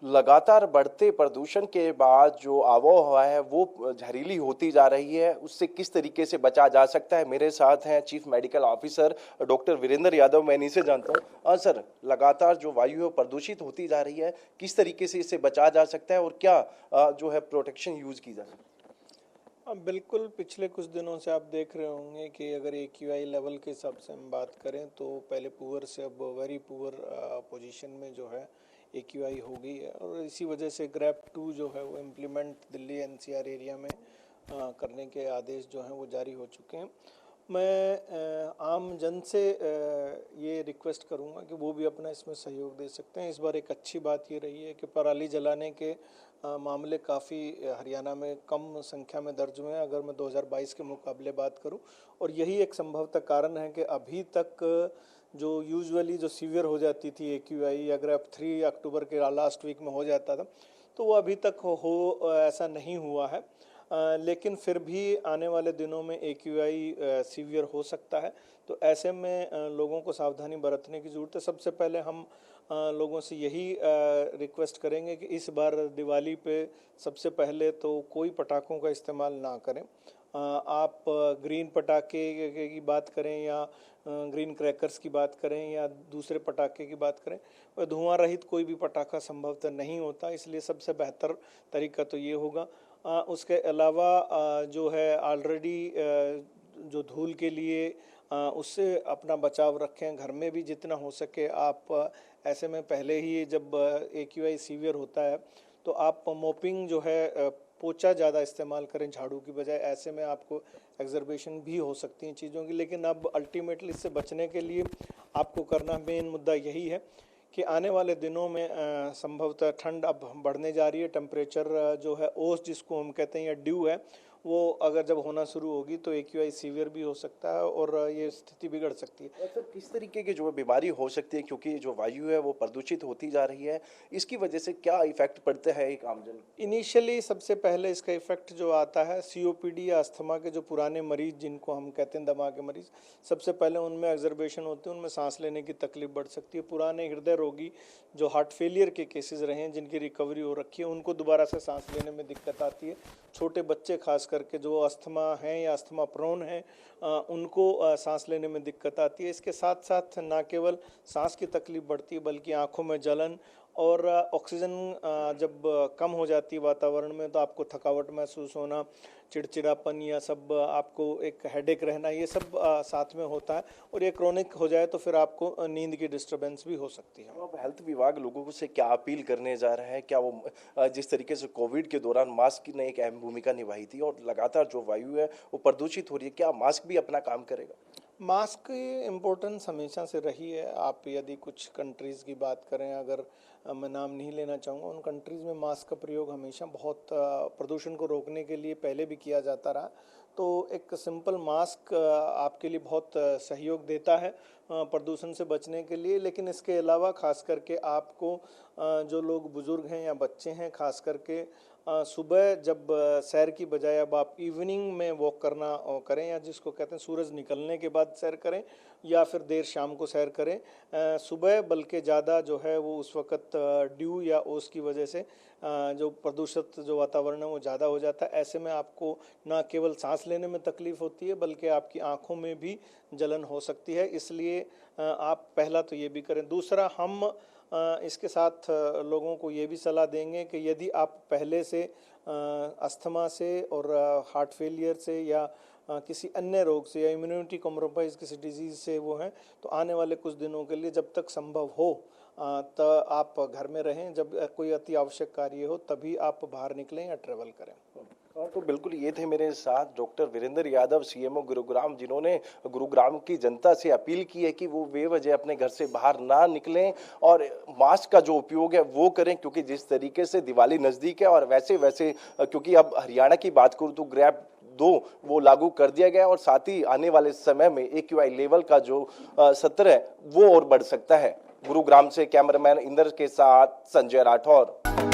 लगातार बढ़ते प्रदूषण के बाद जो आबोहवा है वो जहरीली होती जा रही है, उससे किस तरीके से बचा जा सकता है। मेरे साथ हैं chief medical officer doctor Virendra Yadav. मैं इन्हीं से जानता हूँ। सर, लगातार जो वायु है प्रदूषित होती जा रही है, किस तरीके से इससे बचा जा सकता है और क्या जो है प्रोटेक्शन यूज की जा सकती है। बिल्कुल, पिछले कुछ दिनों से आप देख रहे होंगे कि अगर AQI लेवल के हिसाब से हम बात करें तो पहले पुअर से अब वेरी पुअर पोजीशन में जो है AQI हो गई है, और इसी वजह से ग्रैप 2 जो है वो इम्प्लीमेंट दिल्ली NCR एरिया में करने के आदेश जो हैं वो जारी हो चुके हैं। मैं आम जन से ये रिक्वेस्ट करूंगा कि वो भी अपना इसमें सहयोग दे सकते हैं। इस बार एक अच्छी बात ये रही है कि पराली जलाने के मामले काफ़ी हरियाणा में कम संख्या में दर्ज हुए हैं, अगर मैं 2022 के मुकाबले बात करूं, और यही एक संभवतः कारण है कि अभी तक जो यूजुअली जो सीवियर हो जाती थी AQI, अगर अब 3 अक्टूबर के लास्ट वीक में हो जाता था, तो वो अभी तक हो ऐसा नहीं हुआ है। लेकिन फिर भी आने वाले दिनों में AQI सीवियर हो सकता है, तो ऐसे में लोगों को सावधानी बरतने की ज़रूरत है। सबसे पहले हम लोगों से यही रिक्वेस्ट करेंगे कि इस बार दिवाली पे सबसे पहले तो कोई पटाखों का इस्तेमाल ना करें। आप ग्रीन पटाखे की बात करें या ग्रीन क्रैकर्स की बात करें या दूसरे पटाखे की बात करें, वह धुआं रहित कोई भी पटाखा संभवतः नहीं होता, इसलिए सबसे बेहतर तरीका तो ये होगा। उसके अलावा जो है ऑलरेडी जो धूल के लिए उससे अपना बचाव रखें। घर में भी जितना हो सके आप ऐसे में पहले ही जब AQI सीवियर होता है तो आप मोपिंग जो है पोछा ज़्यादा इस्तेमाल करें झाड़ू की बजाय। ऐसे में आपको एग्जर्बेशन भी हो सकती हैं चीज़ों की, लेकिन अब अल्टीमेटली इससे बचने के लिए आपको करना मेन मुद्दा यही है कि आने वाले दिनों में संभवतः ठंड अब बढ़ने जा रही है। टेम्परेचर जो है ओस जिसको हम कहते हैं या ड्यू है, वो अगर जब होना शुरू होगी तो AQI सीवियर भी हो सकता है और ये स्थिति बिगड़ सकती है। सर, किस तरीके की जो बीमारी हो सकती है, क्योंकि जो वायु है वो प्रदूषित होती जा रही है, इसकी वजह से क्या इफेक्ट पड़ता है एक आमजन? इनिशियली सबसे पहले इसका इफेक्ट जो आता है COPD या अस्थमा के जो पुराने मरीज जिनको हम कहते हैं दमा के मरीज, सबसे पहले उनमें एग्जर्बेशन होती है, उनमें सांस लेने की तकलीफ बढ़ सकती है। पुराने हृदय रोगी जो हार्ट फेलियर के केसेस रहे हैं, जिनकी रिकवरी हो रखी है, उनको दोबारा से सांस लेने में दिक्कत आती है। छोटे बच्चे खास करके जो अस्थमा हैं या अस्थमा प्रोन हैं, उनको सांस लेने में दिक्कत आती है। इसके साथ साथ ना केवल सांस की तकलीफ बढ़ती है बल्कि आँखों में जलन और ऑक्सीजन जब कम हो जाती है वातावरण में तो आपको थकावट महसूस होना, चिड़चिड़ापन या सब आपको एक हेडेक रहना, ये सब साथ में होता है, और ये क्रोनिक हो जाए तो फिर आपको नींद की डिस्टर्बेंस भी हो सकती है। अब हेल्थ विभाग लोगों से क्या अपील करने जा रहा है? क्या वो जिस तरीके से कोविड के दौरान मास्क ने एक अहम भूमिका निभाई थी और लगातार जो वायु है वो प्रदूषित हो रही है, क्या मास्क भी अपना काम करेगा? मास्क की इम्पोर्टेंस हमेशा से रही है। आप यदि कुछ कंट्रीज़ की बात करें, अगर मैं नाम नहीं लेना चाहूँगा, उन कंट्रीज़ में मास्क का प्रयोग हमेशा बहुत प्रदूषण को रोकने के लिए पहले भी किया जाता रहा। तो एक सिंपल मास्क आपके लिए बहुत सहयोग देता है प्रदूषण से बचने के लिए। लेकिन इसके अलावा खास करके आपको जो लोग बुज़ुर्ग हैं या बच्चे हैं, खास करके सुबह जब सैर की बजाय अब आप इवनिंग में वॉक करना करें, या जिसको कहते हैं सूरज निकलने के बाद सैर करें या फिर देर शाम को सैर करें। सुबह बल्कि ज़्यादा जो है वो उस वक़्त ड्यू या ओस की वजह से जो प्रदूषित जो वातावरण है वो ज़्यादा हो जाता है। ऐसे में आपको ना केवल सांस लेने में तकलीफ़ होती है बल्कि आपकी आँखों में भी जलन हो सकती है। इसलिए आप पहला तो ये भी करें। दूसरा, हम इसके साथ लोगों को ये भी सलाह देंगे कि यदि आप पहले से अस्थमा से और हार्ट फेलियर से या किसी अन्य रोग से या इम्यूनिटी कॉम्प्रोमाइज़ किसी डिजीज़ से वो हैं, तो आने वाले कुछ दिनों के लिए जब तक संभव हो तो आप घर में रहें। जब कोई अति आवश्यक कार्य हो तभी आप बाहर निकलें या ट्रैवल करें। तो बिल्कुल ये थे मेरे साथ डॉक्टर वीरेंद्र यादव, CMO गुरुग्राम, जिन्होंने गुरुग्राम की जनता से अपील की है कि वो बेवजह अपने घर से बाहर ना निकलें और मास्क का जो उपयोग है वो करें, क्योंकि जिस तरीके से दिवाली नज़दीक है और वैसे वैसे क्योंकि अब हरियाणा की बात करूँ तो ग्रैप 2 वो लागू कर दिया गया और साथ ही आने वाले समय में AQI लेवल का जो सत्र है वो और बढ़ सकता है। गुरुग्राम से कैमरामैन इंदर के साथ संजय राठौर।